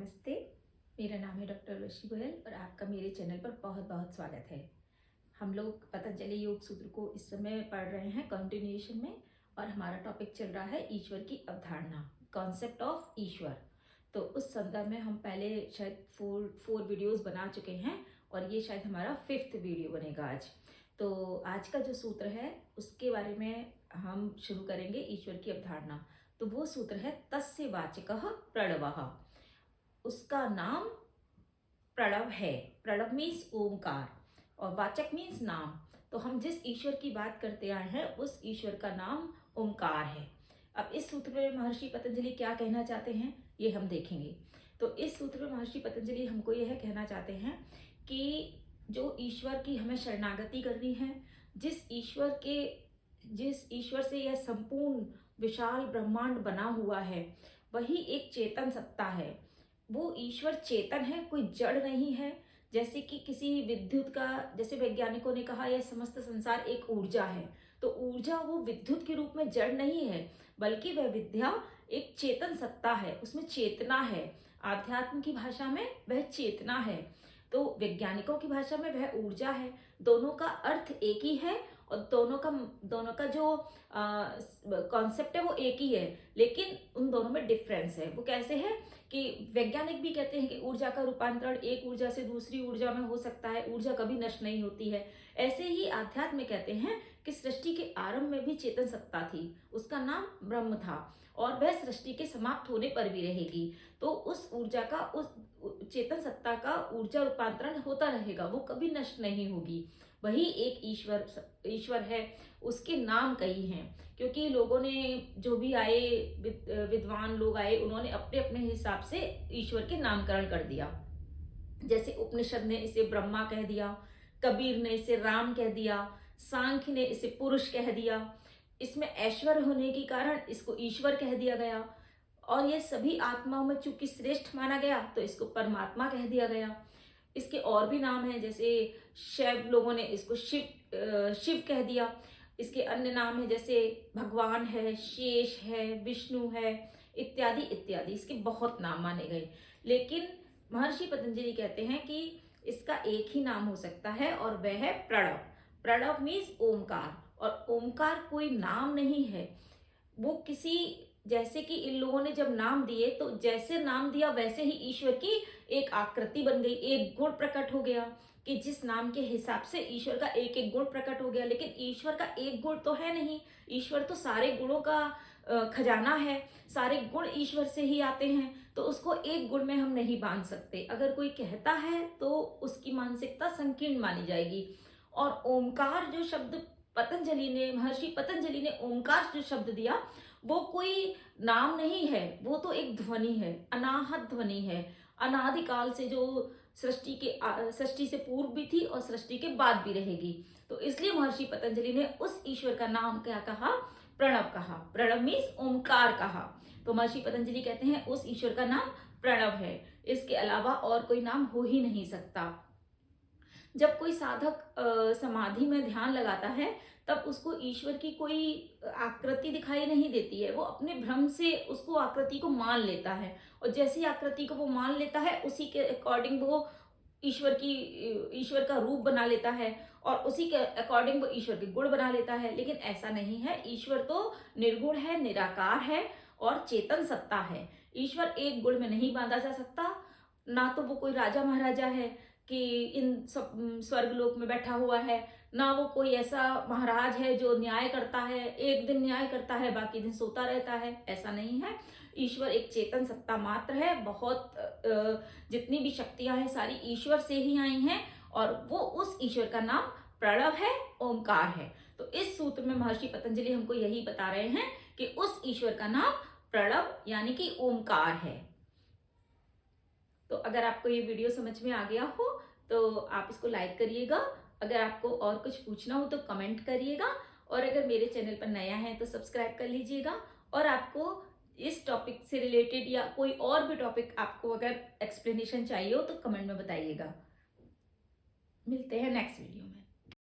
नमस्ते। मेरा नाम है डॉक्टर ऋषि गोयल और आपका मेरे चैनल पर बहुत बहुत स्वागत है। हम लोग पतंजलि योग सूत्र को इस समय पढ़ रहे हैं कंटिन्यूएशन में, और हमारा टॉपिक चल रहा है ईश्वर की अवधारणा, कॉन्सेप्ट ऑफ ईश्वर। तो उस संदर्भ में हम पहले शायद फोर वीडियोस बना चुके हैं और ये शायद हमारा 5th वीडियो बनेगा आज। तो आज का जो सूत्र है उसके बारे में हम शुरू करेंगे, ईश्वर की अवधारणा। तो वो सूत्र है तस्य वाचकः प्रणवः। उसका नाम प्रणव है। प्रणव मीन्स ओमकार और वाचक मीन्स नाम। तो हम जिस ईश्वर की बात करते आए हैं उस ईश्वर का नाम ओमकार है। अब इस सूत्र में महर्षि पतंजलि क्या कहना चाहते हैं ये हम देखेंगे। तो इस सूत्र में महर्षि पतंजलि हमको यह कहना चाहते हैं कि जो ईश्वर की हमें शरणागति करनी है, जिस ईश्वर से यह संपूर्ण विशाल ब्रह्मांड बना हुआ है, वही एक चेतन सत्ता है। वो ईश्वर चेतन है, कोई जड़ नहीं है। जैसे कि किसी विद्युत का, जैसे वैज्ञानिकों ने कहा यह समस्त संसार एक ऊर्जा है, तो ऊर्जा वो विद्युत के रूप में जड़ नहीं है, बल्कि वह विद्या एक चेतन सत्ता है, उसमें चेतना है। आध्यात्म की भाषा में वह चेतना है, तो वैज्ञानिकों की भाषा में वह ऊर्जा है। दोनों का अर्थ एक ही है और दोनों का जो कॉन्सेप्ट है वो एक ही है, लेकिन उन दोनों में डिफरेंस है। वो कैसे है कि वैज्ञानिक भी कहते हैं कि ऊर्जा का रूपांतरण एक ऊर्जा से दूसरी ऊर्जा में हो सकता है, ऊर्जा कभी नष्ट नहीं होती है। ऐसे ही आध्यात्म में कहते हैं कि सृष्टि के आरंभ में भी चेतन सत्ता थी, उसका नाम ब्रह्म था, और वह सृष्टि के समाप्त होने पर भी रहेगी। तो उस ऊर्जा का, उस चेतन सत्ता का ऊर्जा रूपांतरण होता रहेगा, वो कभी नष्ट नहीं होगी। वही एक ईश्वर है। उसके नाम कई हैं, क्योंकि लोगों ने, जो भी आए, विद्वान लोग आए, उन्होंने अपने अपने हिसाब से ईश्वर के नामकरण कर दिया। जैसे उपनिषद ने इसे ब्रह्मा कह दिया, कबीर ने इसे राम कह दिया, सांख्य ने इसे पुरुष कह दिया। इसमें ऐश्वर्य होने के कारण इसको ईश्वर कह दिया गया, और ये सभी आत्माओं में चूंकि श्रेष्ठ माना गया तो इसको परमात्मा कह दिया गया। इसके और भी नाम हैं, जैसे शैव लोगों ने इसको शिव कह दिया। इसके अन्य नाम है, जैसे भगवान है, शेष है, विष्णु है, इत्यादि इत्यादि। इसके बहुत नाम माने गए, लेकिन महर्षि पतंजलि कहते हैं कि इसका एक ही नाम हो सकता है और वह है प्रणव। प्रणव मीन्स ओमकार, और ओमकार कोई नाम नहीं है। वो किसी, जैसे कि इन लोगों ने जब नाम दिए तो जैसे नाम दिया वैसे ही ईश्वर की एक आकृति बन गई, एक गुण प्रकट हो गया, कि जिस नाम के हिसाब से ईश्वर का एक एक गुण प्रकट हो गया। लेकिन ईश्वर का एक गुण तो है नहीं, ईश्वर तो सारे गुणों का खजाना है, सारे गुण ईश्वर से ही आते हैं, तो उसको एक गुण में हम नहीं बांध सकते। अगर कोई कहता है तो उसकी मानसिकता संकीर्ण मानी जाएगी। और ओमकार जो शब्द महर्षि पतंजलि ने ओमकार जो शब्द दिया, वो कोई नाम नहीं है, वो तो एक ध्वनि है, अनाहत ध्वनि है, अनादिकाल से, जो सृष्टि से पूर्व भी थी और सृष्टि के बाद भी रहेगी। तो इसलिए महर्षि पतंजलि ने उस ईश्वर का नाम क्या कहा? प्रणव कहा। प्रणव मीन्स ओमकार कहा। तो महर्षि पतंजलि कहते हैं उस ईश्वर का नाम प्रणव है, इसके अलावा और कोई नाम हो ही नहीं सकता। जब कोई साधक समाधि में ध्यान लगाता है तब उसको ईश्वर की कोई आकृति दिखाई नहीं देती है, वो अपने भ्रम से उसको आकृति को मान लेता है, और जैसी आकृति को वो मान लेता है उसी के अकॉर्डिंग वो ईश्वर का रूप बना लेता है, और उसी के अकॉर्डिंग वो ईश्वर के गुण बना लेता है। लेकिन ऐसा नहीं है, ईश्वर तो निर्गुण है, निराकार है और चेतन सत्ता है। ईश्वर एक गुण में नहीं बांधा जा सकता। ना तो वो कोई राजा महाराजा है कि इन सब स्वर्ग लोक में बैठा हुआ है, ना वो कोई ऐसा महाराज है जो न्याय करता है, एक दिन न्याय करता है बाकी दिन सोता रहता है, ऐसा नहीं है। ईश्वर एक चेतन सत्ता मात्र है। बहुत जितनी भी शक्तियां हैं सारी ईश्वर से ही आई हैं, और वो उस ईश्वर का नाम प्रणव है, ओमकार है। तो इस सूत्र में महर्षि पतंजलि हमको यही बता रहे हैं कि उस ईश्वर का नाम प्रणव यानी कि ओमकार है। तो अगर आपको ये वीडियो समझ में आ गया हो तो आप इसको लाइक करिएगा। अगर आपको और कुछ पूछना हो तो कमेंट करिएगा, और अगर मेरे चैनल पर नया है तो सब्सक्राइब कर लीजिएगा। और आपको इस टॉपिक से रिलेटेड या कोई और भी टॉपिक आपको अगर एक्सप्लेनेशन चाहिए हो तो कमेंट में बताइएगा। मिलते हैं नेक्स्ट वीडियो में।